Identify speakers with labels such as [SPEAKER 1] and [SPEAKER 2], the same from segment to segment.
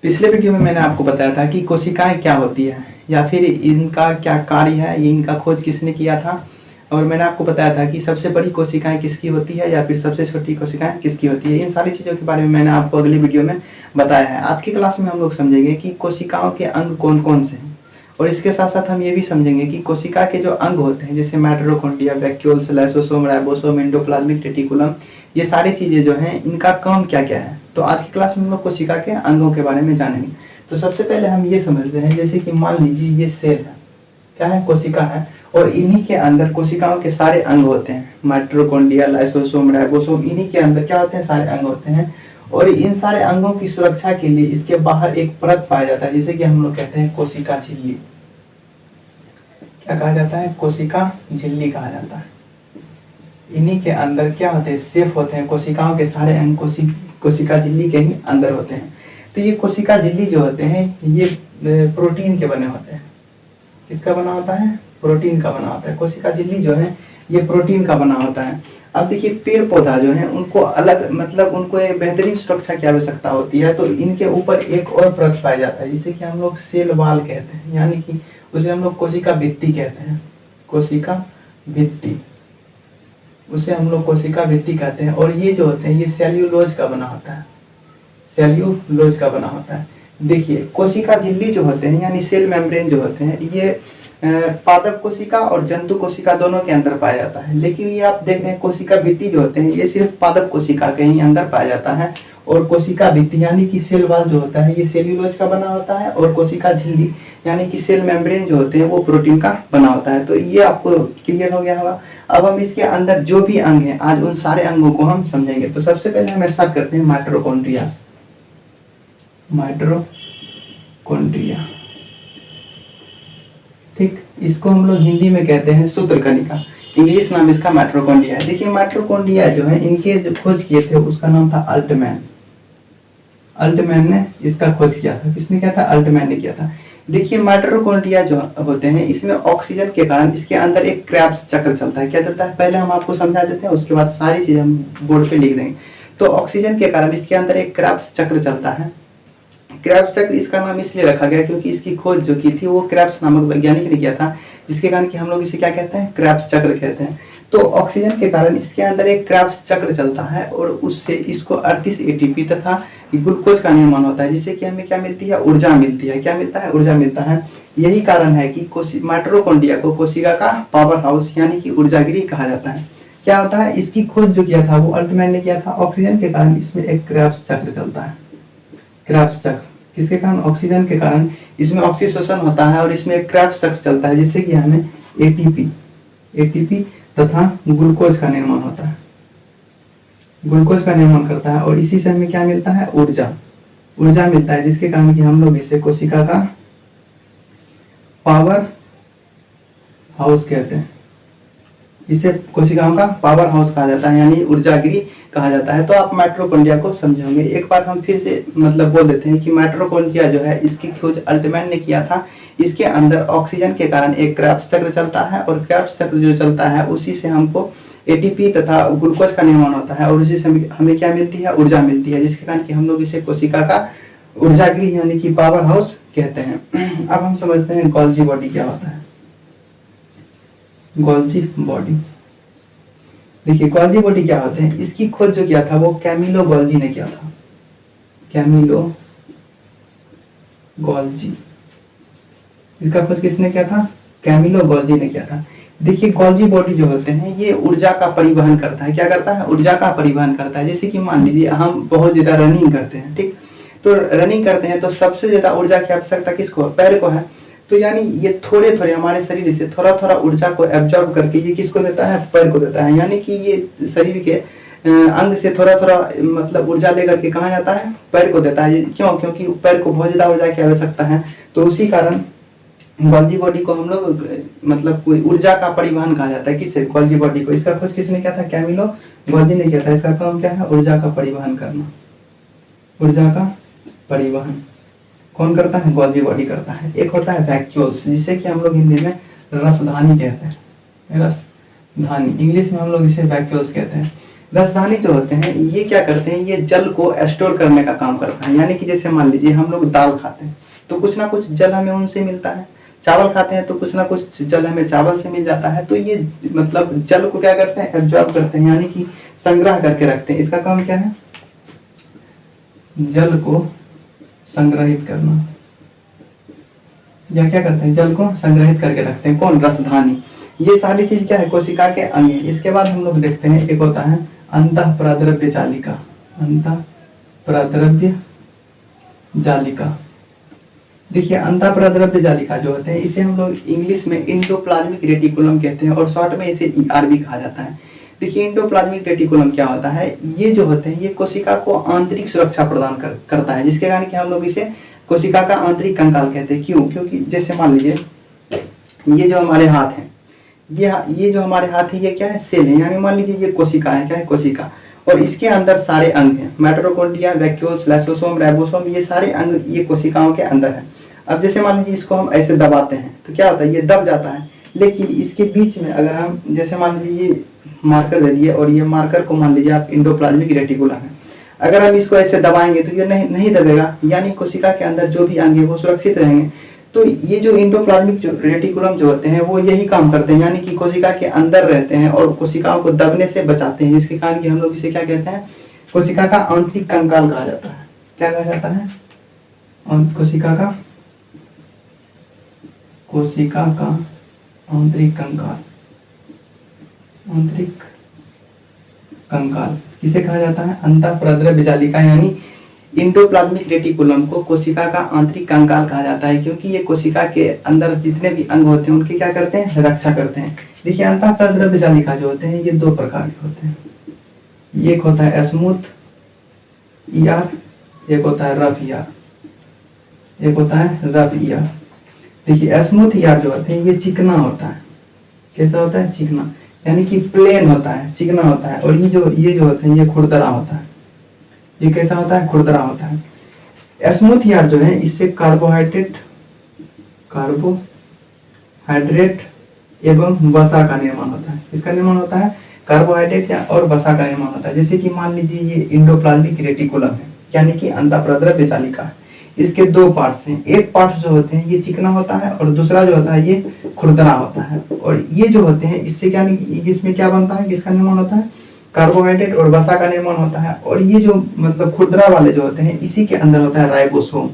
[SPEAKER 1] पिछले वीडियो में मैंने आपको बताया था कि कोशिकाएं क्या होती है या फिर इनका क्या कार्य है, ये इनका खोज किसने किया था। और मैंने आपको बताया था कि सबसे बड़ी कोशिकाएं किसकी होती है या फिर सबसे छोटी कोशिकाएं किसकी होती है। इन सारी चीज़ों के बारे में मैंने आपको अगली वीडियो में बताया है। आज की क्लास में हम लोग समझेंगे कि कोशिकाओं के अंग कौन कौन से हैं, और इसके साथ साथ हम ये भी समझेंगे कि कोशिका के जो अंग होते हैं जैसे mitochondria, vacuoles, lysosome, ribosome, endoplasmic reticulum, ये सारी चीज़ें जो हैं इनका काम क्या क्या है। तो आज की क्लास में हम लोग कोशिका के अंगों के बारे में जानेंगे। तो सबसे पहले हम ये समझते हैं, जैसे कि मान लीजिए ये सेल है, क्या है, कोशिका है, और इन्हीं के अंदर कोशिकाओं के सारे अंग होते हैं। माइटोकॉन्ड्रिया, लाइसोसोम, राइबोसोम, इन्हीं के अंदर क्या होते हैं, सारे अंग होते हैं। और इन सारे अंगों की सुरक्षा के लिए इसके बाहर एक परत पाया जाता है जिसे कि हम लोग कहते हैं कोशिका झिल्ली। क्या कहा जाता है, कोशिका झिल्ली कहा जाता है। इन्हीं के अंदर क्या होते हैं, सेफ होते हैं, कोशिकाओं के सारे अंग कोशिका झिल्ली के ही अंदर होते हैं। तो ये कोशिका झिल्ली जो होते हैं ये प्रोटीन के बने होते हैं। किसका बना होता है, प्रोटीन का बना होता है। कोशिका झिल्ली जो है ये प्रोटीन का बना होता है। अब देखिए पेड़ पौधा जो है उनको अलग, मतलब उनको एक बेहतरीन सुरक्षा की आवश्यकता होती है, तो इनके ऊपर एक और परत पाया जाता है जिसे कि हम लोग सेल वाल कहते हैं, यानी कि उसे हम लोग कोशिका भित्ति कहते हैं। कोशिका भित्ति, उसे हम लोग कोशिका भित्ति कहते हैं। और ये जो होते हैं ये सेल्यूलोज का बना होता है, सेल्यूलोज का बना होता है। देखिए कोशिका झिल्ली जो होते हैं यानी सेल मेम्ब्रेन जो होते हैं ये पादप कोशिका और जंतु कोशिका दोनों के अंदर पाया जाता है। लेकिन ये आप देख रहे हैं कोशिका भित्ति जो होते हैं ये सिर्फ पादप कोशिका के ही अंदर पाया जाता है। और कोशिका भित्ति यानी कि सेल वाल जो होता है ये सेल्यूलोज का बना होता है, और कोशिका झिल्ली यानी कि सेल मेम्ब्रेन जो होते हैं वो प्रोटीन का बना होता है। तो ये आपको क्लियर हो गया होगा। अब हम इसके अंदर जो भी अंग हैं आज उन सारे अंगों को हम समझेंगे। तो सबसे पहले हम स्टार्ट करते हैं माइटोकॉन्ड्रिया से। माइटोकॉन्ड्रिया, ठीक, इसको हम लोग हिंदी में कहते हैं सूत्रकणिका, इंग्लिश नाम इसका माइटोकॉन्ड्रिया है। देखिए माइटोकॉन्ड्रिया जो है इनके जो खोज किए थे उसका नाम था अल्टमैन। अल्टमैन ने इसका खोज किया था। किसने किया था, अल्टमैन ने किया था। देखिए माइटोकॉन्ड्रिया जो होते हैं इसमें ऑक्सीजन के कारण इसके अंदर एक क्रेब्स चक्र चलता है। क्या चलता है, पहले हम आपको समझा देते हैं उसके बाद सारी चीजें हम बोर्ड पे लिख देंगे। तो ऑक्सीजन के कारण इसके अंदर एक क्रेब्स चक्र चलता है। क्रेब्स चक्र इसका नाम इसलिए रखा गया क्योंकि इसकी खोज जो की थी वो क्रेब्स नामक वैज्ञानिक ने किया था, जिसके कारण कि हम लोग इसे क्या कहते हैं, क्रेब्स चक्र कहते हैं। तो ऑक्सीजन के कारण इसके अंदर एक क्रेब्स चक्र चलता है और उससे इसको 38 एटीपी तथा ग्लूकोज का निर्माण होता है, जिससे कि हमें क्या मिलती है, ऊर्जा मिलती है। क्या मिलता है, ऊर्जा मिलता है। यही कारण है कि माइटोकॉन्ड्रिया को कोशिका का पावर हाउस यानी कि ऊर्जागृह कहा जाता है। क्या होता है, इसकी खोज जो किया था वो अल्टमैन ने किया था। ऑक्सीजन के कारण इसमें एक क्रेब्स चक्र चलता है। क्रेब्स चक्र किसके कारण, ऑक्सीजन के कारण इसमें ऑक्सीजन होता है और इसमें एक क्रेब्स चक्र चलता है, जिससे कि हमें एटीपी तथा ग्लूकोज का निर्माण होता है, ग्लूकोज का निर्माण करता है। और इसी से हमें क्या मिलता है, ऊर्जा मिलता है, जिसके कारण कि हम लोग इसे कोशिका का पावर हाउस कहते हैं। इसे कोशिकाओं का पावर हाउस कहा जाता है यानी ऊर्जागृह कहा जाता है। तो आप माइटोकॉन्ड्रिया को समझोगे। एक बार हम फिर से मतलब बोल देते हैं कि माइटोकॉन्ड्रिया जो है इसकी खोज अल्टमैन ने किया था। इसके अंदर ऑक्सीजन के कारण एक क्रेब्स चक्र चलता है, और क्रेब्स चक्र जो चलता है उसी से हमको एटीपी तथा ग्लूकोज का निर्माण होता है, और उसी से हमें क्या मिलती है, ऊर्जा मिलती है, जिसके कारण कि हम लोग इसे कोशिका का ऊर्जागृह यानी कि पावर हाउस कहते हैं। अब हम समझते हैं गोल्जी बॉडी क्या होता है। गोल्जी बॉडी, देखिए गोल्जी बॉडी क्या होते हैं, इसकी खोज जो किया था वो कैमिलो गोल्जी ने किया था। कैमिलो गोल्जी, इसका खोज किसने किया था, कैमिलो गोल्जी ने किया था। देखिए गोल्जी बॉडी जो होते हैं ये ऊर्जा का परिवहन करता है। क्या करता है, ऊर्जा का परिवहन करता है। जैसे कि मान लीजिए हम बहुत ज्यादा रनिंग करते हैं, ठीक, तो रनिंग करते हैं तो सबसे ज्यादा ऊर्जा की आवश्यकता किसको, पैर को है। तो यानी ये थोड़े थोड़े हमारे शरीर से थोड़ा थोड़ा ऊर्जा को एब्जॉर्ब करके ये किसको देता है, पैर को देता है। यानी कि ये शरीर के अंग से थोड़ा थोड़ा मतलब ऊर्जा लेकर के कहाँ जाता है, पैर को देता है। क्यों, क्योंकि पैर को बहुत ज्यादा ऊर्जा की आवश्यकता है। तो उसी कारण गोल्जी बॉडी को हम लोग मतलब कोई ऊर्जा का परिवहन कहा जाता है। किससे, गोल्जी बॉडी को। इसका खोज किसने किया था, कैमिलो गोल्जी ने किया था। इसका काम क्या है, ऊर्जा का परिवहन करना। ऊर्जा का परिवहन कौन करता है, गोल्जी बॉडी करता है। एक होता है वैक्यूल्स, जिसे कि हम लोग हिंदी में रसधानी कहते हैं। रसधानी, इंग्लिश में हम लोग इसे वैक्यूल्स कहते हैं। रसधानी जो होते हैं ये क्या करते हैं, ये जल को स्टोर करने का काम करता है। यानी कि जैसे मान लीजिए हम लोग दाल खाते हैं तो कुछ ना कुछ जल हमें उनसे मिलता है, चावल खाते हैं तो कुछ ना कुछ जल हमें चावल से मिल जाता है। तो ये मतलब जल को क्या करते हैं, एब्जॉर्ब करते हैं, यानी कि संग्रह करके रखते हैं। इसका काम क्या है, जल को संग्रहित करना, या क्या करते हैं, जल को संग्रहित करके रखते हैं। कौन, रसधानी। ये सारी चीज क्या है, कोशिका के अंग है। इसके बाद हम लोग देखते हैं एक होता है अंतःप्रद्रव्य जालिका। अंतःप्रद्रव्य जालिका, देखिए अंतःप्रद्रव्य जालिका जो होते हैं इसे हम लोग इंग्लिश में इंडोप्लाज्मिक रेटिकुलम कहते हैं और शॉर्ट में इसे ER भी कहा जाता है। देखिए इंडोप्लाज्मिक रेटिकुलम क्या होता है, ये जो होते हैं ये कोशिका को आंतरिक सुरक्षा प्रदान करता है, जिसके कारण कि हम लोग इसे कोशिका का आंतरिक कंकाल कहते हैं। क्यों, क्योंकि जैसे मान लीजिए ये जो हमारे हाथ हैं, ये जो हमारे हाथ है ये क्या है, सेल है। यानी मान लीजिए ये कोशिका है, क्या है, कोशिका, और इसके अंदर सारे अंग हैं, माइटोकॉन्ड्रिया, वैक्यूल्स, लाइसोसोम, राइबोसोम, ये सारे अंग ये कोशिकाओं के अंदर है। अब जैसे मान लीजिए इसको हम ऐसे दबाते हैं तो क्या होता है, ये दब जाता है। लेकिन इसके बीच में अगर हम जैसे मान लीजिए ये मार्कर दे दिए और ये मार्कर को मान लीजिए आप इंडोप्लाज्मिक रेटिकुलम है, अगर हम इसको ऐसे दबाएंगे तो ये नहीं दबेगा, यानी कोशिका के अंदर जो भी अंग है वो सुरक्षित रहेंगे। तो ये जो इंडोप्लाज्मिक रेटिकुलम जो होते हैं वो यही काम करते हैं, यानी कि कोशिका के अंदर रहते हैं और कोशिकाओं को दबने से बचाते हैं, जिसके कारण कि हम लोग इसे क्या कहते हैं, कोशिका का आंतरिक कंकाल कहा जाता है। क्या कहा जाता है, कोशिका का आंतरिक कंकाल। आंतरिक कंकाल किसे कहा जाता है, अंतःप्रद्रव्य जालिका, यानी इंडोप्लाज्मिक रेटिकुलम को कोशिका का आंतरिक कंकाल कहा जाता है, क्योंकि ये कोशिका के अंदर जितने भी अंग होते हैं उनकी क्या करते हैं, रक्षा करते हैं। देखिए अंतःप्रद्रव्य जालिका जो होते हैं ये दो प्रकार के होते हैं, एक होता है स्मूथ ER, एक होता है रफ ER, एक होता है रफ ER। देखिए स्मूथ ER जो होते हैं ये चिकना होता है, कैसा होता है, चिकना, यानी कि प्लेन होता है, चिकना होता है। और ये जो होते हैं ये खुरदरा होता है, ये कैसा होता है, खुरदरा होता है। स्मूथ ER जो है इससे कार्बोहाइड्रेट एवं वसा का निर्माण होता है। इसका निर्माण होता है कार्बोहाइड्रेट और वसा का निर्माण होता है। जैसे कि मान लीजिए ये इंडोप्लाज्मिक रेटिकुलम है, यानी कि अंतःप्रद्रव्य जालिका है। इसके दो पार्ट्स हैं, एक पार्ट जो होते हैं ये चिकना होता है और दूसरा जो होता है ये खुरदरा होता है। और ये जो होते हैं इससे क्या, इसमें क्या बनता है, किसका निर्माण होता है, कार्बोहाइड्रेट और वसा का निर्माण होता है। और ये जो मतलब खुरदरा वाले जो होते हैं इसी के अंदर होता है राइबोसोम।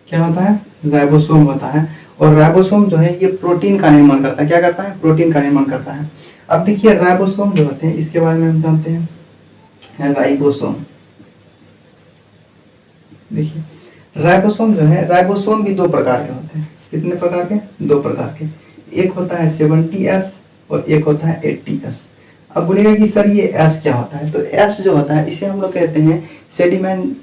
[SPEAKER 1] क्या होता है, राइबोसोम होता है। और राइबोसोम जो है ये प्रोटीन का निर्माण करता है, क्या करता है, प्रोटीन का निर्माण करता है। अब देखिए राइबोसोम जो होते हैं इसके बारे में हम जानते हैं, राइबोसोम। देखिए राइबोसोम जो है, राइबोसोम भी दो प्रकार के होते हैं। कितने प्रकार के, दो प्रकार के। एक होता है 70S और एक होता है 80S। अब बोलिएगा कि सर ये S क्या होता है, तो S जो होता है इसे हम लोग कहते हैं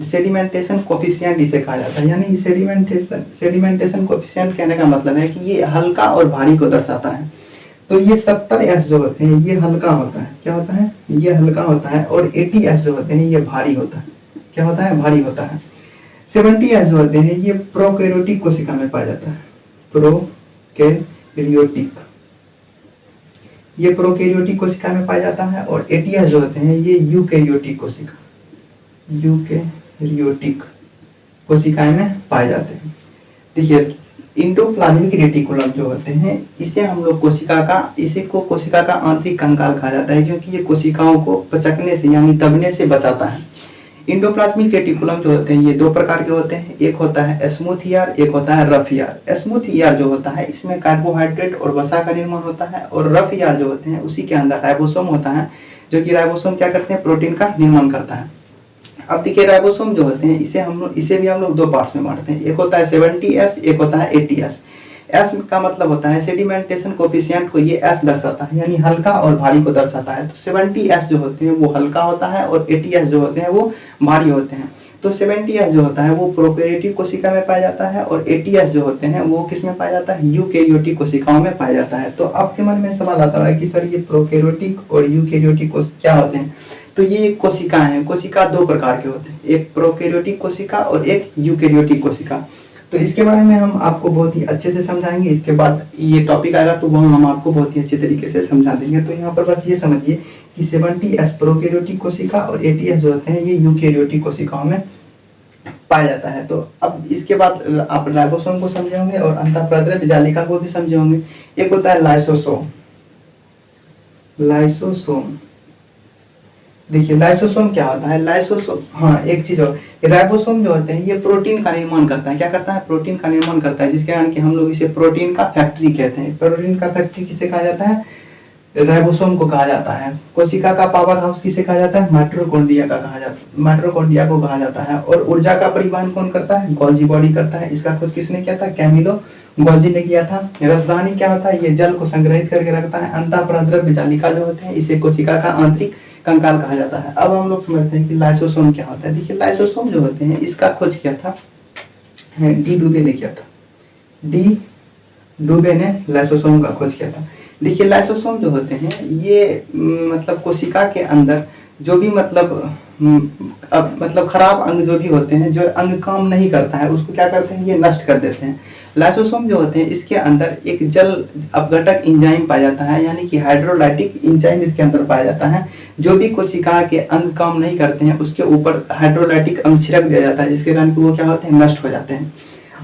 [SPEAKER 1] सेडिमेंटेशन कोफिशिएंट, इसे कहा जाता है। यानी सेडिमेंटेशन कोफिशिएंट कहने का मतलब है कि ये हल्का और भारी को दर्शाता है। तो ये 70S जो होते हैं ये हल्का होता है, क्या होता है, ये हल्का होता है। और 80S जो होते हैं ये भारी होता है, क्या होता है, भारी होता है। 70S जो होते हैं ये प्रोकैरियोटिक कोशिका में पाया जाता है, प्रोकैरियोटिक, ये प्रोकैरियोटिक कोशिका में पाया जाता है। और 80S जो होते हैं ये यूकैरियोटिक कोशिका, यूकैरियोटिक कोशिकाएं में पाए जाते हैं। देखिए इंडोप्लाज्मिक रेटिकुलम जो होते हैं इसे हम लोग कोशिका का आंतरिक कंकाल कहा जाता है, क्योंकि ये कोशिकाओं को पचकने से यानी दबने से बचाता है। इंडोप्लाज्मिक रेटिकुलम जो होते हैं ये दो प्रकार के होते हैं, एक होता है स्मूथ ER, एक होता है रफ ER। स्मूथ ER जो होता है इसमें कार्बोहाइड्रेट और वसा का निर्माण होता है। और रफ ER जो होते हैं उसी के अंदर राइबोसोम होता है, जो कि राइबोसोम क्या करते हैं, प्रोटीन का निर्माण करता है। अब देखिए राइबोसोम जो होते हैं इसे भी हम लोग दो पार्ट्स में बांटते हैं, एक होता है 70S, एक होता है 80S। S का मतलब होता है सेडिमेंटेशन कोफिशिएंट को ये S दर्शाता है, यानी हल्का और भारी को दर्शाता है। तो 70S जो होते हैं वो हल्का होता है और 80S जो होते हैं वो भारी होते हैं। तो 70S जो होता है वो प्रोकैरियोटिक कोशिका में पाया जाता है और 80S जो होते हैं वो किस में पाया जाता है, यूकैरियोटिक कोशिकाओं में पाया जाता है। तो आपके मन में सवाल आता है कि सर ये प्रोकैरियोटिक और यूकैरियोटिक क्या होते हैं, तो ये कोशिका हैं। कोशिका दो प्रकार के होते हैं, एक प्रोकैरियोटिक कोशिका और एक यूकैरियोटिक कोशिका। तो इसके बारे में हम आपको बहुत ही अच्छे से समझाएंगे। इसके बाद ये टॉपिक आएगा तो वो हम आपको बहुत ही अच्छे तरीके से समझा देंगे। तो यहाँ पर बस ये समझिए कि 70s प्रोकैरियोटिक कोशिका और 80s जो होते हैं ये यूकैरियोटिक कोशिकाओं में पाया जाता है। तो अब इसके बाद आप राइबोसोम को समझे होंगे और अंतःप्राद्रव्य जालिका को भी समझे होंगे। एक होता है लाइसोसोम। लाइसोसोम, देखिए लाइसोसोम क्या होता है। लाइसोसोम, हाँ एक चीज और, राइबोसोम जो होते हैं ये प्रोटीन का निर्माण करता है। क्या करता है? प्रोटीन का निर्माण करता है, जिसके कारण कि हम लोग इसे प्रोटीन का फैक्ट्री कहते हैं। प्रोटीन का फैक्ट्री किसे कहा जाता है? राइबोसोम को कहा जाता है। कोशिका का पावर हाउस किसे कहा जाता है? माइटोकॉन्ड्रिया का कहा जाता है, माइटोकॉन्ड्रिया को कहा जाता है। और ऊर्जा का परिवहन कौन करता है? गोल्जी बॉडी करता है। इसका खोज किसने किया था? कैमिलो गोल्जी ने किया था। रसदानी क्या होता है? ये जल को संग्रहित करके रखता है। अंतःप्राद्रव्य जालिका जो होते हैं इसे कोशिका का आंतरिक कंकाल कहा जाता है। अब हम लोग समझते हैं कि लाइसोसोम क्या होता है। देखिए लाइसोसोम जो होते हैं इसका खोज किया था डी डुबे ने किया था। डी डुबे ने लाइसोसोम का खोज किया था। देखिए लाइसोसोम जो होते हैं ये मतलब कोशिका के अंदर जो भी मतलब खराब अंग जो भी होते हैं, जो अंग काम नहीं करता है उसको क्या करते हैं? ये नष्ट कर देते हैं। लाइसोसोम जो होते हैं इसके अंदर एक जल अपघटक एंजाइम पाया जाता है, यानी कि हाइड्रोलाइटिक एंजाइम इसके अंदर पाया जाता है। जो भी कोशिका के अंग काम नहीं करते हैं उसके ऊपर हाइड्रोलाइटिक अम्ल छिड़क दिया जाता है, जिसके कारण कि वो क्या होते हैं? नष्ट हो जाते हैं।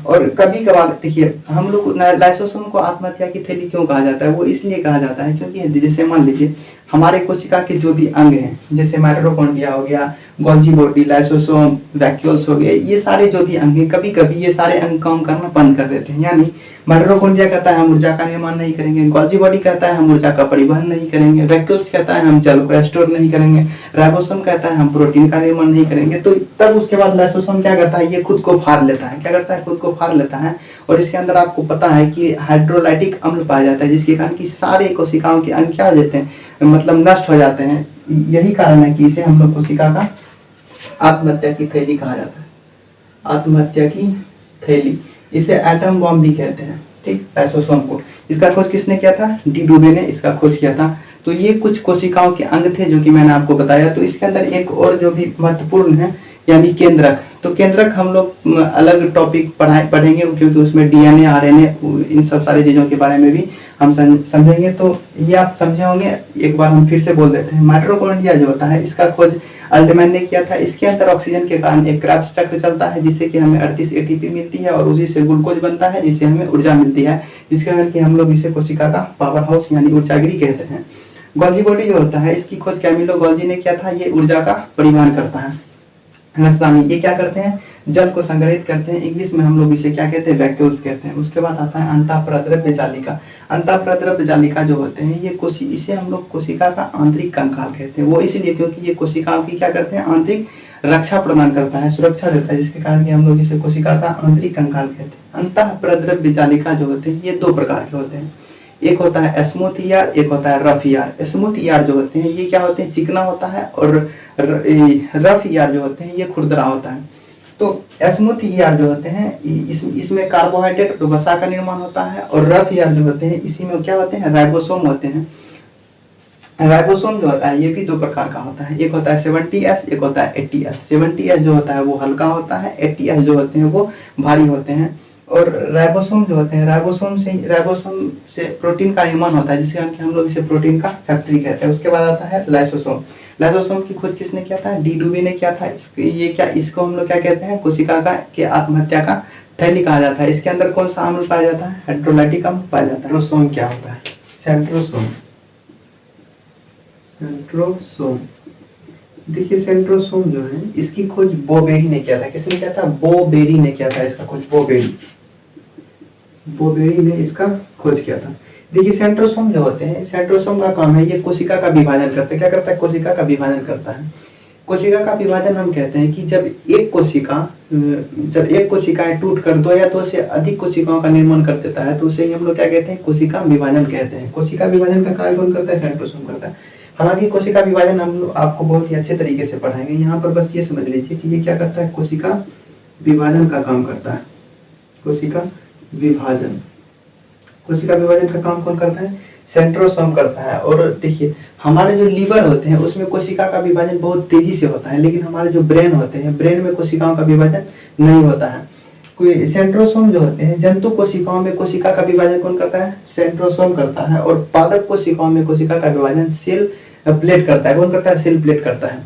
[SPEAKER 1] और कभी कभार देखिए हम लोग लाइसोसोम को आत्महत्या की थैली क्यों कहा जाता है? वो इसलिए कहा जाता है क्योंकि जैसे मान लीजिए हमारे कोशिका के जो भी अंग हैं, जैसे माइटोकॉन्ड्रिया हो गया, गोल्जी बॉडी, लाइसोसोम, वैक्यूल्स हो गए, ये सारे जो भी अंग हैं कभी कभी ये सारे अंग काम करना बंद कर देते हैं। यानी माइटोकॉन्ड्रिया कहता है हम ऊर्जा का निर्माण नहीं करेंगे, गोल्जी बॉडी कहता है हम ऊर्जा का परिवहन नहीं करेंगे, वैक्यूल्स कहता है हम जल को स्टोर नहीं करेंगे, राइबोसोम कहता है हम प्रोटीन का निर्माण नहीं करेंगे। तो तब उसके बाद लाइसोसोम क्या करता है? ये खुद को फाड़ लेता है। क्या करता है? खुद को फाड़ लेता है। और इसके अंदर आपको पता है कि हाइड्रोलाइटिक अम्ल पाया जाता है, जिसके कारण कि सारे कोशिकाओं के अंग क्या हो जाते हैं? मतलब नष्ट हो जाते हैं। यही कारण है कि इसे हम लोग कोशिका का आत्महत्या की थैली कहा जाता है। आत्महत्या की थैली, इसे एटम बॉम्ब भी कहते हैं। ठीक, लाइसोसोम को इसका खोज किसने किया था? डी डुबे ने इसका खोज किया था। तो ये कुछ कोशिकाओं के अंग थे जो कि मैंने आपको बताया। तो इसके अंदर एक और जो भी महत्वपूर्ण है यानी केंद्रक। तो केंद्रक हम लोग अलग टॉपिक पढ़ेंगे, क्योंकि उसमें डीएनए, आरएनए, इन सब सारी चीज़ों के बारे में भी हम समझेंगे। तो ये आप समझे होंगे। एक बार हम फिर से बोल देते हैं। माइटोकॉन्ड्रिया जो होता है इसका खोज अल्टमैन ने किया था। इसके अंदर ऑक्सीजन के कारण एक क्रेब्स चक्र चलता है, जिससे कि हमें 38 एटीपी मिलती है और उसी से ग्लूकोज बनता है, जिससे हमें ऊर्जा मिलती है, जिसके कारण कि हम लोग इसे कोशिका का पावर हाउस यानी ऊर्जागिरी कहते हैं। गोल्जी बॉडी जो होता है इसकी खोज कैमिलो गोल्जी ने किया था। ये ऊर्जा का परिवहन करता है। रसदानी, ये क्या करते हैं? जल को संग्रहित करते हैं। इंग्लिश में हम लोग इसे क्या कहते हैं? वैक्यूल्स कहते हैं। उसके बाद आता है अंतःप्राद्रव्य जालिका। अंतःप्राद्रव्य जालिका जो होते हैं ये इसे हम लोग कोशिका का आंतरिक कंकाल कहते हैं। वो इसलिए क्योंकि ये कोशिकाओं की क्या करते हैं? आंतरिक रक्षा प्रदान करता है, सुरक्षा देता है, जिसके कारण कि हम लोग इसे कोशिका का आंतरिक कंकाल कहते हैं। अंतःप्राद्रव्य जालिका जो होते हैं ये दो प्रकार के होते हैं। एक होता है स्मूथ ईआर, एक होता है रफ ईआर। स्मूथ ईआर जो होते हैं ये क्या होते हैं? चिकना होता है। और रफ ईआर जो होते हैं ये खुरदरा होता है। तो स्मूथ ईआर जो होते हैं इसमें कार्बोहाइड्रेट वसा का निर्माण होता है। और रफ ईआर जो होते हैं इसी में क्या होते हैं? राइबोसोम होते हैं। राइबोसोम जो होता है ये भी दो प्रकार का होता है। एक होता है 70S, एक होता है 80S। 70S जो होता है वो हल्का होता है, 80S जो होते हैं वो भारी होते हैं। और राइबोसोम जो होते हैं, राइबोसोम से प्रोटीन का निर्माण होता है, जिसके कारण कि हम लोग इसे प्रोटीन का फैक्ट्री कहते हैं। उसके बाद आता है लाइसोसोम। लाइसोसोम की खोज किसने किया था? डी डुबे ने किया था। इसको हम लोग क्या कहते हैं? कोशिका का के आत्महत्या का थैली कहा जाता है। इसके अंदर कौन सा अम्ल पाया जाता है? हाइड्रोलाइटिक अम्ल पाया जाता है। सेंट्रोसोम क्या होता है? सेंट्रोसोम। सेंट्रोसोम, देखिए सेंट्रोसोम जो है इसकी खोज बोबेरी ने किया था। किसने किया था? बोबेरी ने किया था इसका खोज। बोबेरी ने इसका खोज किया था। देखिए सेंट्रोसोम जो होते हैं, सेंट्रोसोम का काम है ये कोशिका का विभाजन करते हैं। क्या करता है? कोशिका का विभाजन करता है। कोशिका का विभाजन हम कहते हैं कि जब एक कोशिकाएं टूट कर दो या तो से अधिक कोशिकाओं का निर्माण कर देता है तो उसे ही हम लोग क्या कहते हैं? कोशिका विभाजन कहते हैं। कोशिका विभाजन का कार्य कौन करता है? सेंट्रोसोम करता है। हालांकि कोशिका विभाजन हम लोग आपको बहुत ही अच्छे तरीके से पढ़ाएंगे। यहाँ पर बस ये समझ लीजिए कि ये क्या करता है? कोशिका विभाजन का काम करता है। कोशिका विभाजन का काम कौन करता है? सेंट्रोसोम करता है। और देखिए हमारे जो लीवर होते हैं उसमें कोशिका का विभाजन बहुत तेजी से होता है, लेकिन हमारे जो ब्रेन होते हैं, ब्रेन में कोशिकाओं का विभाजन नहीं होता है। कोई सेंट्रोसोम जो होते हैं, जंतु कोशिकाओं में कोशिका का विभाजन कौन करता है? सेंट्रोसोम करता है। और पादप कोशिकाओं में कोशिका का विभाजन सेल प्लेट करता है। कौन करता है? सेल प्लेट करता है।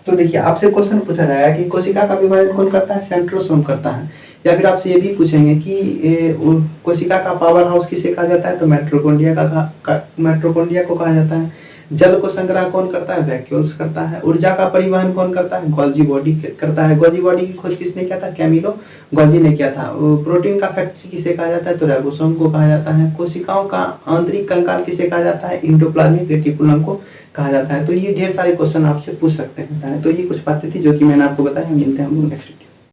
[SPEAKER 1] तो देखिए आपसे क्वेश्चन पूछा जाएगा कि कोशिका का विभाजन कौन करता है? सेंट्रोसोम करता है। या फिर आपसे ये भी पूछेंगे कि कोशिका का पावर हाउस किसे कहा जाता है? तो माइटोकॉन्ड्रिया को कहा जाता है। जल को संग्रह कौन करता है? वैक्यूल्स करता है। ऊर्जा का परिवहन कौन करता है? गोल्जी बॉडी करता है। गोल्जी बॉडी की खोज किसने किया था? कैमिलो गोल्जी ने किया था। प्रोटीन का फैक्ट्री किसे कहा जाता है? तो राइबोसोम को कहा जाता है। कोशिकाओं का आंतरिक कंकाल किसे कहा जाता है? इंडोप्लाज्मिक रेटिकुलम को कहा जाता है। तो ये ढेर सारे क्वेश्चन आपसे पूछ सकते हैं। तो ये कुछ बातें थी जो कि मैंने आपको बताया। मिलते हैं हम लोग नेक्स्ट वीडियो।